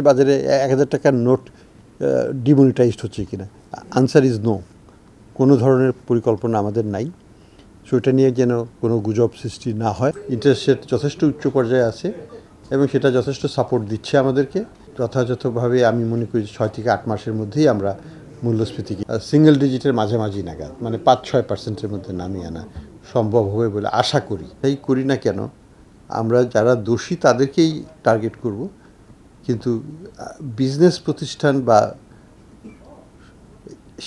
বাজারে ১,০০০ টাকার note demonetised হচ্ছে কিনা? Answer is no. কোনো ধরনের পরিকল্পনা আমাদের নাই। সো এটা নিয়ে যেন কোনো গুজব সৃষ্টি না হয়। ইন্টারেস্ট রেট যথেষ্ট উচ্চ পর্যায়ে আছে এবং সেটা যথেষ্ট সাপোর্ট দিচ্ছে আমাদেরকে। যথাযথভাবে আমি মনে করি ৬ থেকে ৮ মাসের মধ্যেই আমরা মূল্যস্ফীতিকে সিঙ্গেল ডিজিটের মাঝামাঝি নাগাদ, মানে ৫-৬% মধ্যে নামিয়ে আনা সম্ভব হবে বলে আশা করি। তাই করি না কেন, আমরা যারা দোষী তাদেরকেই টার্গেট করব, কিন্তু বিজনেস প্রতিষ্ঠান বা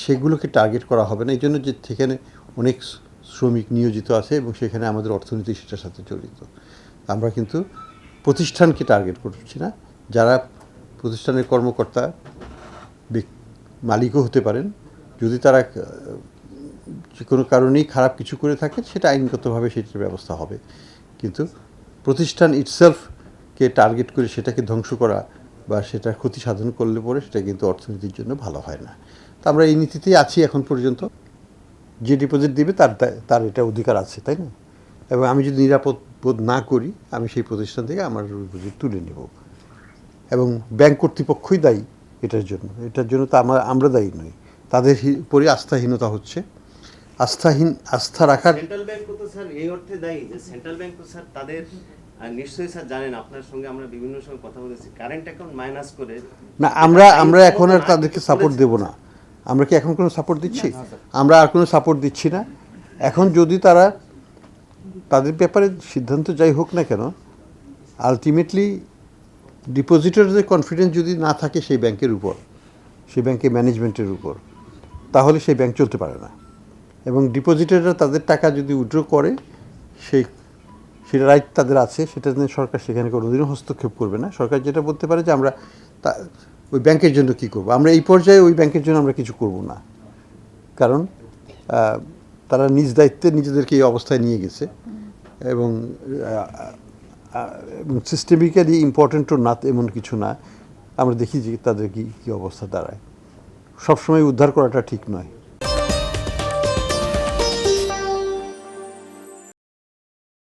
সেগুলোকে টার্গেট করা হবে না। এই জন্য যে সেখানে অনেক শ্রমিক নিয়োজিত আছে এবং সেখানে আমাদের অর্থনীতি সেটার সাথে জড়িত। আমরা কিন্তু প্রতিষ্ঠানকে টার্গেট করছি না। যারা প্রতিষ্ঠানের কর্মকর্তা মালিকও হতে পারেন, যদি তারা যে কোনো কারণেই খারাপ কিছু করে থাকেন সেটা আইনগতভাবে সেটার ব্যবস্থা হবে, কিন্তু প্রতিষ্ঠান ইটসেলফকে টার্গেট করে সেটাকে ধ্বংস করা বা সেটার ক্ষতি সাধন করলে পরে সেটা কিন্তু অর্থনীতির জন্য ভালো হয় না। তো আমরা এই নীতিতেই আছি এখন পর্যন্ত। যে ডিপোজিট দিবে তার এটা অধিকার আছে, তাই না? এবং আমি যদি নিরাপদ বোধ না করি, আমি সেই প্রতিষ্ঠান থেকে আমার ডিপোজিট তুলে নেব এবং ব্যাংক কর্তৃপক্ষই দায়ী এটার জন্য তো আমরা দায়ী নই। তাদের উপরে আস্থাহীনতা হচ্ছে। আস্থা রাখার সেন্ট্রাল ব্যাংক তো স্যার এই অর্থে দায়ী যে সেন্ট্রাল ব্যাংক তো স্যার তাদের নিশ্চয়ই স্যার জানেন, আপনার সঙ্গে আমরা বিভিন্ন সময় কথা বলেছি, কারেন্ট অ্যাকাউন্ট মাইনাস করে না। আমরা এখন আর তাদেরকে সাপোর্ট দেব না। আমরা কি এখন কোনো সাপোর্ট দিচ্ছি? আমরা আর কোনো সাপোর্ট দিচ্ছি না। এখন যদি তাদের ব্যাপারে সিদ্ধান্ত যাই হোক না কেন, আলটিমেটলি ডিপোজিটরদের কনফিডেন্স যদি না থাকে সেই ব্যাংকের উপর, সেই ব্যাংকের ম্যানেজমেন্টের উপর, তাহলে সেই ব্যাংক চলতে পারে না। এবং ডিপোজিটররা তাদের টাকা যদি উইথড্র করে, সেটা রাইট তাদের আছে, সেটা নিয়ে সরকার সেখানে কোনোদিনও হস্তক্ষেপ করবে না। সরকার যেটা বলতে পারে যে আমরা ওই ব্যাংকের জন্য কী করবো, আমরা এই পর্যায়ে ওই ব্যাংকের জন্য আমরা কিছু করব না, কারণ তারা নিজ দায়িত্বে নিজেদেরকে এই অবস্থায় নিয়ে গেছে এবং সিস্টেমিক্যালি ইম্পর্টেন্টও না এমন কিছু না। আমরা দেখি যে তাদের কী অবস্থা দাঁড়ায়। সবসময় উদ্ধার করাটা ঠিক নয়।